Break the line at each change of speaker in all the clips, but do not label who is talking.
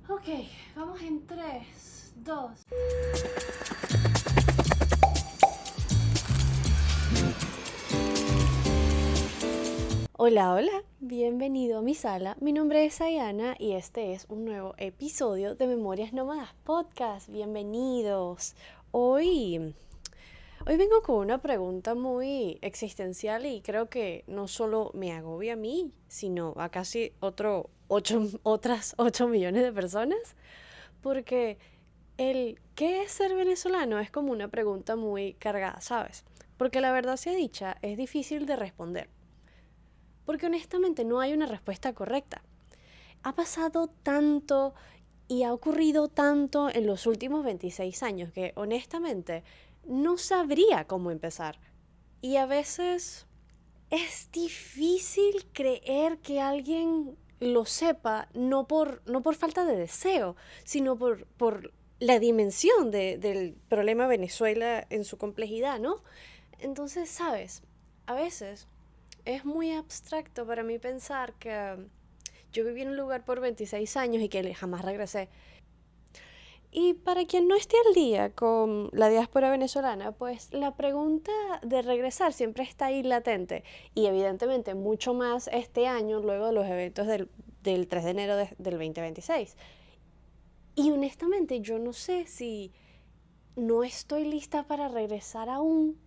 Ok, vamos en 3, 2. Hola, hola, bienvenido a mi sala. Mi nombre es Ayana y este es un nuevo episodio de Memorias Nómadas Podcast. Bienvenidos. Hoy vengo con una pregunta muy existencial y creo que no solo me agobia a mí, sino a casi otras 8 millones de personas. Porque el ¿qué es ser venezolano? Es como una pregunta muy cargada, ¿sabes? Porque la verdad sea dicha, es difícil de responder. Porque honestamente no hay una respuesta correcta. Ha pasado tanto y ha ocurrido tanto en los últimos 26 años que honestamente no sabría cómo empezar. Y a veces es difícil creer que alguien lo sepa, no por falta de deseo, sino por la dimensión del problema Venezuela en su complejidad, ¿no? Entonces, sabes, a veces es muy abstracto para mí pensar que yo viví en un lugar por 26 años y que jamás regresé. Y para quien no esté al día con la diáspora venezolana, pues la pregunta de regresar siempre está ahí latente. Y evidentemente mucho más este año, luego de los eventos del 3 de enero del 2026. Y honestamente yo no sé si no estoy lista para regresar aún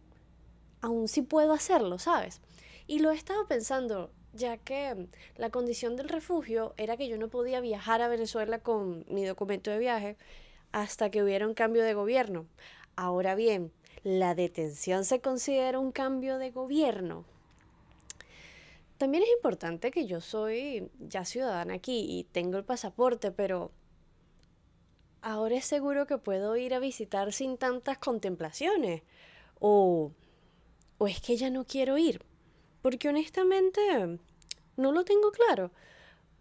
si puedo hacerlo, ¿sabes? Y lo he estado pensando, ya que la condición del refugio era que yo no podía viajar a Venezuela con mi documento de viaje hasta que hubiera un cambio de gobierno. Ahora bien, ¿la detención se considera un cambio de gobierno? También es importante que yo soy ya ciudadana aquí y tengo el pasaporte, pero ahora es seguro que puedo ir a visitar sin tantas contemplaciones. O, o es que ya no quiero ir. Porque honestamente no lo tengo claro.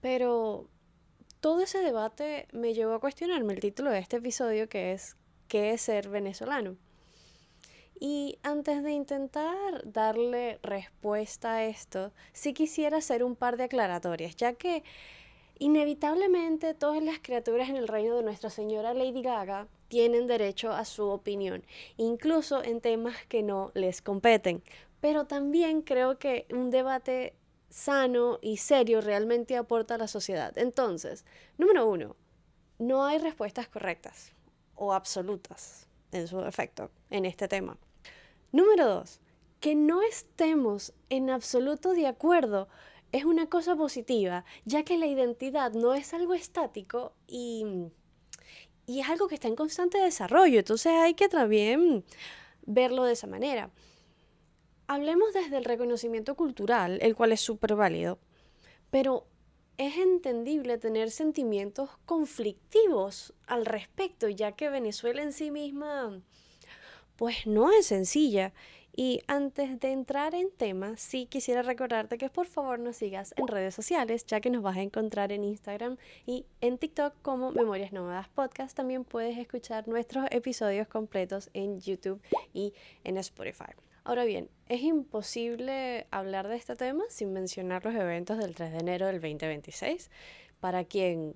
Pero todo ese debate me llevó a cuestionarme el título de este episodio, que es ¿qué es ser venezolano? Y antes de intentar darle respuesta a esto, sí quisiera hacer un par de aclaratorias, ya que inevitablemente todas las criaturas en el reino de Nuestra Señora Lady Gaga tienen derecho a su opinión, incluso en temas que no les competen. Pero también creo que un debate sano y serio realmente aporta a la sociedad. Entonces, número uno, no hay respuestas correctas o absolutas en su efecto en este tema. Número dos, que no estemos en absoluto de acuerdo es una cosa positiva, ya que la identidad no es algo estático y es algo que está en constante desarrollo, entonces hay que también verlo de esa manera. Hablemos desde el reconocimiento cultural, el cual es súper válido, pero es entendible tener sentimientos conflictivos al respecto, ya que Venezuela en sí misma pues no es sencilla. Y antes de entrar en tema, sí quisiera recordarte que por favor nos sigas en redes sociales, ya que nos vas a encontrar en Instagram y en TikTok como Memorias Nómadas Podcast. También puedes escuchar nuestros episodios completos en YouTube y en Spotify. Ahora bien, es imposible hablar de este tema sin mencionar los eventos del 3 de enero del 2026. Para quien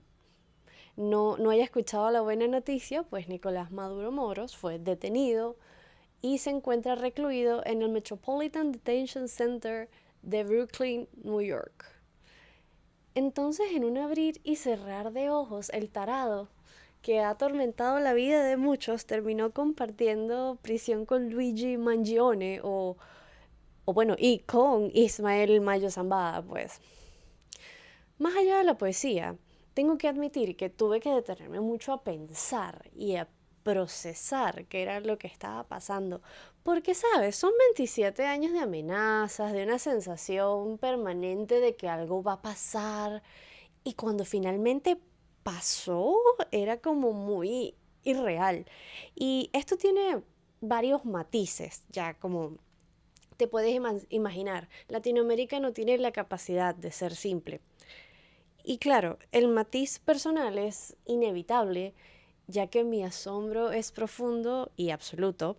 no haya escuchado la buena noticia, pues Nicolás Maduro Moros fue detenido y se encuentra recluido en el Metropolitan Detention Center de Brooklyn, New York. Entonces, en un abrir y cerrar de ojos, el tarado, que ha atormentado la vida de muchos, terminó compartiendo prisión con Luigi Mangione y con Ismael Mayo Zambada, pues. Más allá de la poesía, tengo que admitir que tuve que detenerme mucho a pensar y a procesar qué era lo que estaba pasando. Porque, ¿sabes? Son 27 años de amenazas, de una sensación permanente de que algo va a pasar. Y cuando finalmente pasó, era como muy irreal. Y esto tiene varios matices, ya como te puedes imaginar. Latinoamérica no tiene la capacidad de ser simple. Y claro, el matiz personal es inevitable, ya que mi asombro es profundo y absoluto.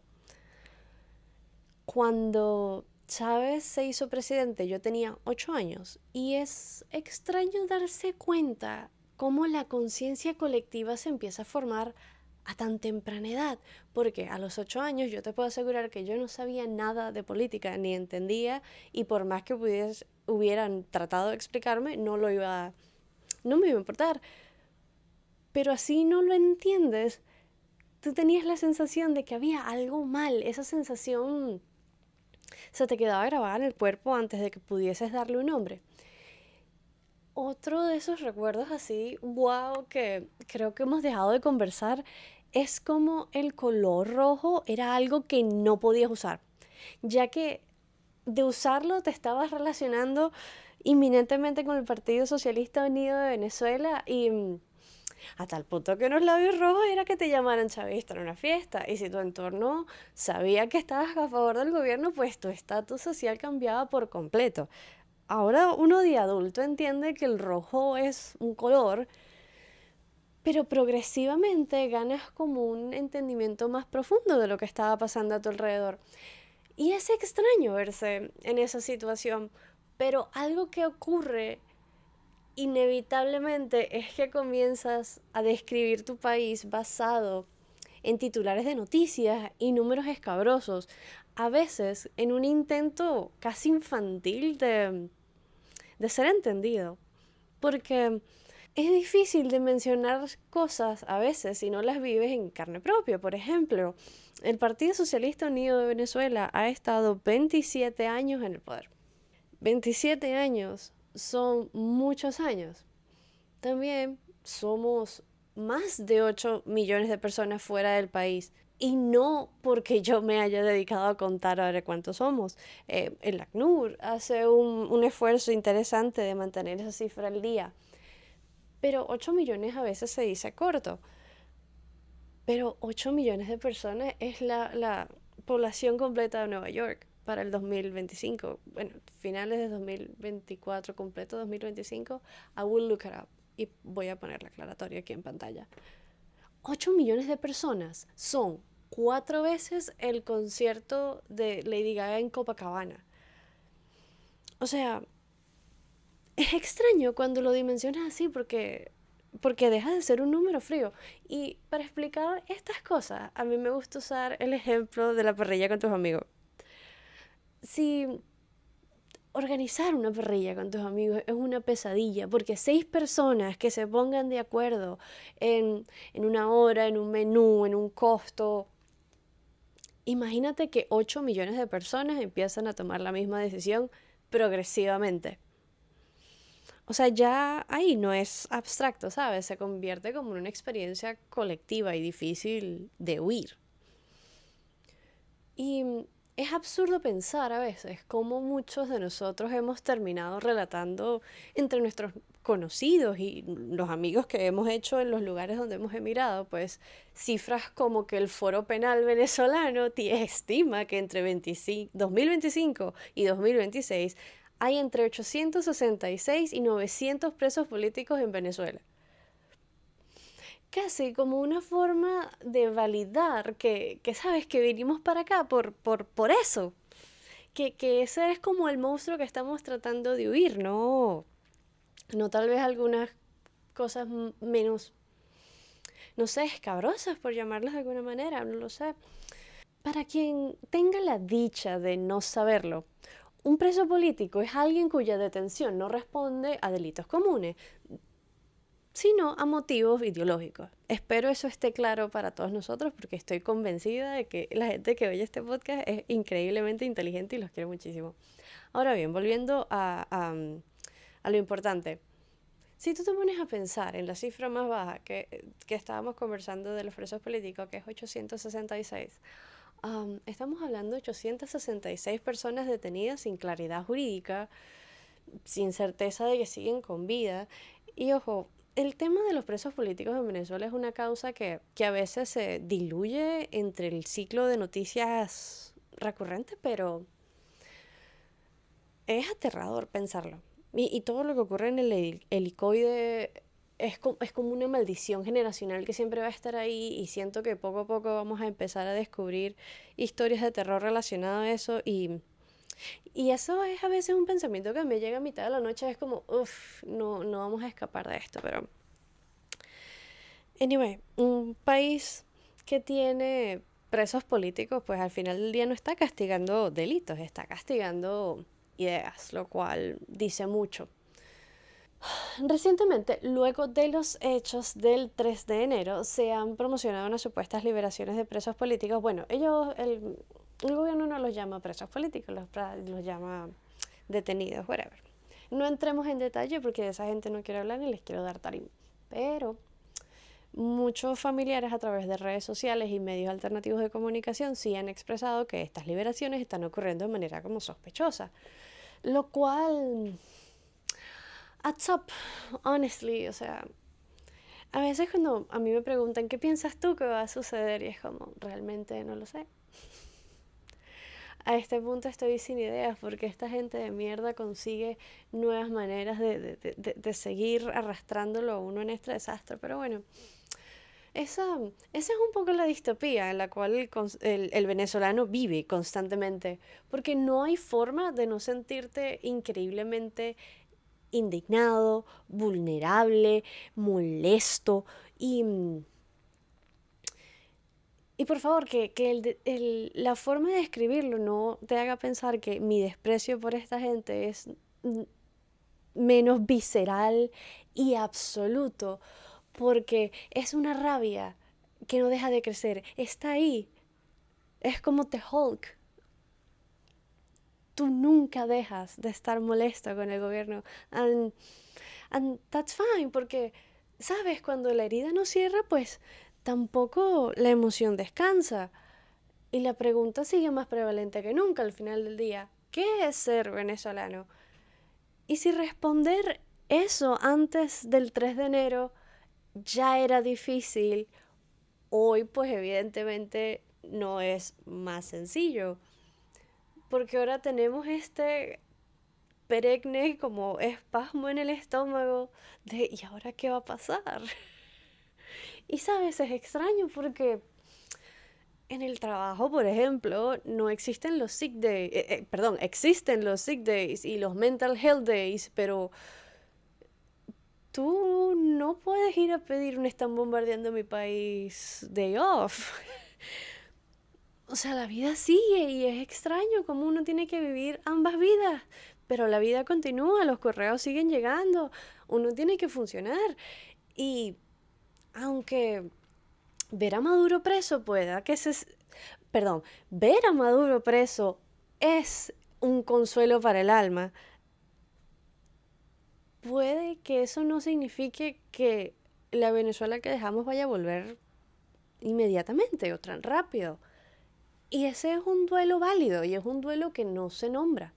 Cuando Chávez se hizo presidente yo tenía 8 años y es extraño darse cuenta cómo la conciencia colectiva se empieza a formar a tan temprana edad, porque a los 8 años yo te puedo asegurar que yo no sabía nada de política, ni entendía, y por más que hubieran tratado de explicarme, no me iba a importar. Pero así no lo entiendes, tú tenías la sensación de que había algo mal, esa sensación se te quedaba grabada en el cuerpo antes de que pudieses darle un nombre. Otro de esos recuerdos así, wow, que creo que hemos dejado de conversar, es como el color rojo era algo que no podías usar, ya que de usarlo te estabas relacionando inminentemente con el Partido Socialista Unido de Venezuela y a tal punto que unos labios rojos era que te llamaran chavista en una fiesta. Y si tu entorno sabía que estabas a favor del gobierno, pues tu estatus social cambiaba por completo. Ahora uno de adulto entiende que el rojo es un color, pero progresivamente ganas como un entendimiento más profundo de lo que estaba pasando a tu alrededor. Y es extraño verse en esa situación, pero algo que ocurre inevitablemente es que comienzas a describir tu país basado en titulares de noticias y números escabrosos, a veces en un intento casi infantil de ser entendido, porque es difícil de mencionar cosas a veces si no las vives en carne propia. Por ejemplo, el Partido Socialista Unido de Venezuela ha estado 27 años en el poder. 27 años son muchos años. También somos más de 8 millones de personas fuera del país. Y no porque yo me haya dedicado a contar ahora cuántos somos. El ACNUR hace un esfuerzo interesante de mantener esa cifra al día. Pero 8 millones a veces se dice corto. Pero 8 millones de personas es la población completa de Nueva York para el 2025. Bueno, finales de 2024, completo 2025. I will look it up. Y voy a poner la aclaratoria aquí en pantalla. 8 millones de personas son 4 veces el concierto de Lady Gaga en Copacabana. O sea, es extraño cuando lo dimensionas así porque deja de ser un número frío. Y para explicar estas cosas, a mí me gusta usar el ejemplo de la parrilla con tus amigos. Si organizar una parrilla con tus amigos es una pesadilla, porque 6 personas que se pongan de acuerdo en una hora, en un menú, en un costo, imagínate que 8 millones de personas empiezan a tomar la misma decisión progresivamente. O sea, ya ahí no es abstracto, ¿sabes? Se convierte como en una experiencia colectiva y difícil de huir. Y es absurdo pensar a veces cómo muchos de nosotros hemos terminado relatando entre nuestros conocidos y los amigos que hemos hecho en los lugares donde hemos emigrado, pues cifras como que el Foro Penal venezolano estima que entre 2025 y 2026 hay entre 866 y 900 presos políticos en Venezuela. Casi como una forma de validar que sabes que vinimos para acá por eso. Que ese es como el monstruo que estamos tratando de huir, no tal vez algunas cosas menos, no sé, escabrosas por llamarlas de alguna manera, no lo sé. Para quien tenga la dicha de no saberlo, un preso político es alguien cuya detención no responde a delitos comunes, sino a motivos ideológicos. Espero eso esté claro para todos nosotros porque estoy convencida de que la gente que oye este podcast es increíblemente inteligente y los quiero muchísimo. Ahora bien, volviendo a lo importante. Si tú te pones a pensar en la cifra más baja que estábamos conversando de los presos políticos, que es 866, estamos hablando de 866 personas detenidas sin claridad jurídica, sin certeza de que siguen con vida. Y ojo, el tema de los presos políticos en Venezuela es una causa que a veces se diluye entre el ciclo de noticias recurrente, pero es aterrador pensarlo. Y todo lo que ocurre en el helicoide es como una maldición generacional que siempre va a estar ahí y siento que poco a poco vamos a empezar a descubrir historias de terror relacionadas a eso y eso es a veces un pensamiento que me llega a mitad de la noche, es como, uff, no vamos a escapar de esto, pero Anyway, un país que tiene presos políticos, pues al final del día no está castigando delitos, está castigando ideas, lo cual dice mucho. Recientemente, luego de los hechos del 3 de enero, se han promocionado unas supuestas liberaciones de presos políticos. Bueno, el gobierno no los llama presos políticos, los llama detenidos, whatever. No entremos en detalle porque de esa gente no quiero hablar ni les quiero dar tarim. Pero muchos familiares a través de redes sociales y medios alternativos de comunicación sí han expresado que estas liberaciones están ocurriendo de manera como sospechosa. Lo cual, adds up, honestly, o sea, a veces cuando a mí me preguntan qué piensas tú que va a suceder y es como, realmente no lo sé. A este punto estoy sin ideas porque esta gente de mierda consigue nuevas maneras de seguir arrastrándolo a uno en este desastre. Pero bueno, esa es un poco la distopía en la cual el venezolano vive constantemente, porque no hay forma de no sentirte increíblemente indignado, vulnerable, molesto y... Y por favor, la forma de escribirlo no te haga pensar que mi desprecio por esta gente es menos visceral y absoluto, porque es una rabia que no deja de crecer. Está ahí. Es como The Hulk. Tú nunca dejas de estar molesto con el gobierno. And that's fine, porque, ¿sabes? Cuando la herida no cierra, pues tampoco la emoción descansa. Y la pregunta sigue más prevalente que nunca al final del día. ¿Qué es ser venezolano? Y si responder eso antes del 3 de enero ya era difícil, hoy pues evidentemente no es más sencillo. Porque ahora tenemos este perenne como espasmo en el estómago de ¿y ahora qué va a pasar? Y sabes, es extraño porque en el trabajo, por ejemplo, no existen los sick days, perdón, existen los sick days y los mental health days, pero tú no puedes ir a pedir un están bombardeando mi país day off. O sea, la vida sigue y es extraño cómo uno tiene que vivir ambas vidas. Pero la vida continúa, los correos siguen llegando, uno tiene que funcionar. Y aunque ver a Maduro preso pueda que se... Perdón, ver a Maduro preso es un consuelo para el alma. Puede que eso no signifique que la Venezuela que dejamos vaya a volver inmediatamente o tan rápido. Y ese es un duelo válido y es un duelo que no se nombra.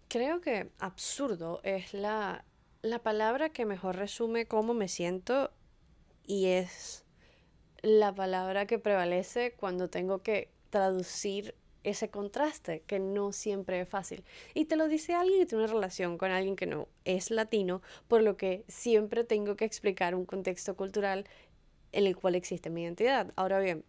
Creo que absurdo es la palabra que mejor resume cómo me siento y es la palabra que prevalece cuando tengo que traducir ese contraste, que no siempre es fácil. Y te lo dice alguien que tiene una relación con alguien que no es latino, por lo que siempre tengo que explicar un contexto cultural en el cual existe mi identidad. Ahora bien,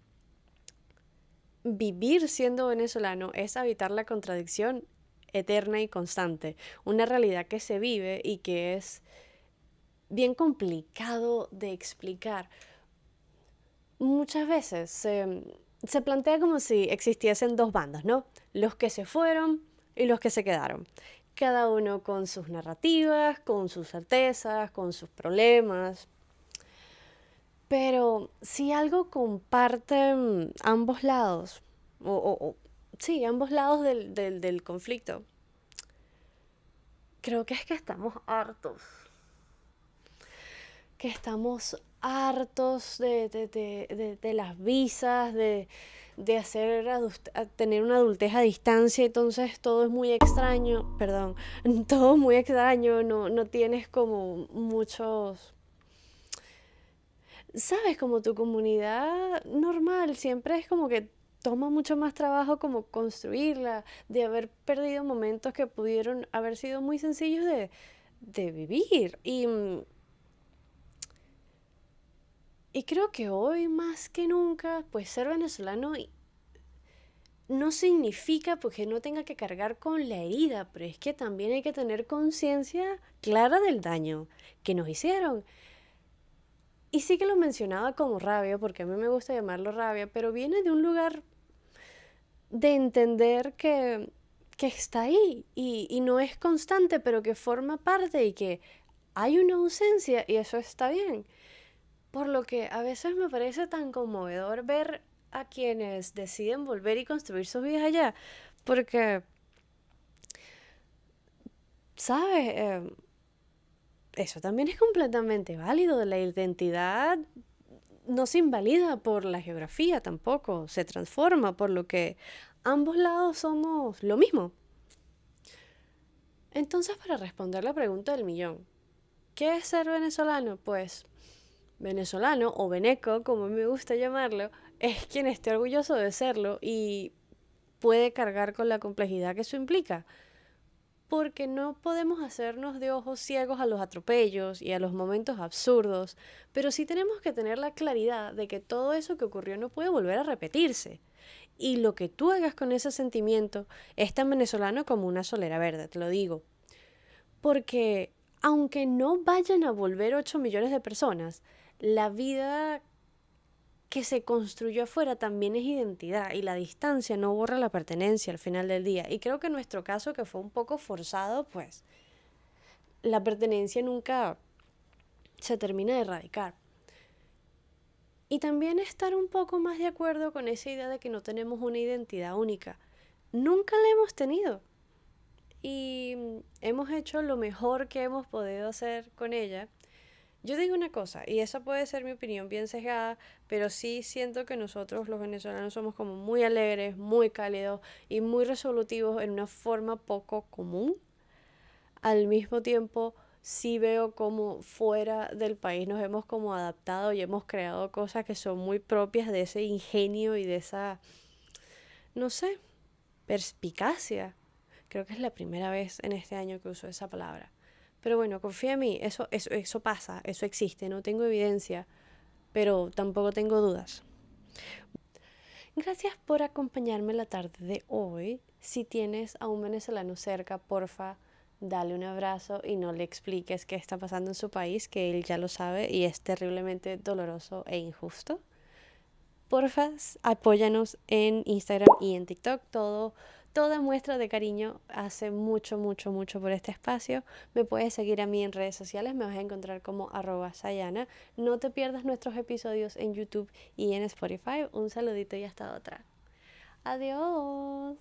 vivir siendo venezolano es habitar la contradicción eterna y constante, una realidad que se vive y que es bien complicado de explicar. Muchas veces se plantea como si existiesen dos bandos, ¿no? Los que se fueron y los que se quedaron. Cada uno con sus narrativas, con sus certezas, con sus problemas. Pero si algo comparten ambos lados, sí, ambos lados del conflicto, creo que es que estamos hartos. Que estamos hartos de las visas, de hacer tener una adultez a distancia, entonces todo es muy extraño, perdón, todo es muy extraño, no tienes como muchos, sabes, como tu comunidad normal, siempre es como que toma mucho más trabajo como construirla, de haber perdido momentos que pudieron haber sido muy sencillos de vivir. Y creo que hoy más que nunca, pues ser venezolano no significa porque no tenga que cargar con la herida, pero es que también hay que tener conciencia clara del daño que nos hicieron. Y sí que lo mencionaba como rabia, porque a mí me gusta llamarlo rabia, pero viene de un lugar de entender que está ahí y no es constante, pero que forma parte y que hay una ausencia y eso está bien. Por lo que a veces me parece tan conmovedor ver a quienes deciden volver y construir sus vidas allá, porque, ¿sabes? Eso también es completamente válido. La identidad no se invalida por la geografía tampoco, se transforma, por lo que ambos lados somos lo mismo. Entonces, para responder la pregunta del millón, ¿qué es ser venezolano? Pues venezolano o veneco, como me gusta llamarlo, es quien esté orgulloso de serlo y puede cargar con la complejidad que eso implica. Porque no podemos hacernos de ojos ciegos a los atropellos y a los momentos absurdos, pero sí tenemos que tener la claridad de que todo eso que ocurrió no puede volver a repetirse. Y lo que tú hagas con ese sentimiento es tan venezolano como una solera verde, te lo digo. Porque aunque no vayan a volver 8 millones de personas, la vida que se construyó afuera también es identidad y la distancia no borra la pertenencia al final del día. Y creo que en nuestro caso, que fue un poco forzado, pues la pertenencia nunca se termina de erradicar. Y también estar un poco más de acuerdo con esa idea de que no tenemos una identidad única. Nunca la hemos tenido. Y hemos hecho lo mejor que hemos podido hacer con ella. Yo digo una cosa, y esa puede ser mi opinión bien sesgada, pero sí siento que nosotros los venezolanos somos como muy alegres, muy cálidos y muy resolutivos en una forma poco común. Al mismo tiempo, sí veo como fuera del país nos hemos como adaptado y hemos creado cosas que son muy propias de ese ingenio y de esa, no sé, perspicacia. Creo que es la primera vez en este año que uso esa palabra. Pero bueno, confía en mí, eso pasa, eso existe, no tengo evidencia, pero tampoco tengo dudas. Gracias por acompañarme la tarde de hoy. Si tienes a un venezolano cerca, porfa, dale un abrazo y no le expliques qué está pasando en su país, que él ya lo sabe y es terriblemente doloroso e injusto. Porfa, apóyanos en Instagram y en TikTok. Toda muestra de cariño hace mucho, mucho, mucho por este espacio. Me puedes seguir a mí en redes sociales, me vas a encontrar como @sayana. No te pierdas nuestros episodios en YouTube y en Spotify. Un saludito y hasta otra. Adiós.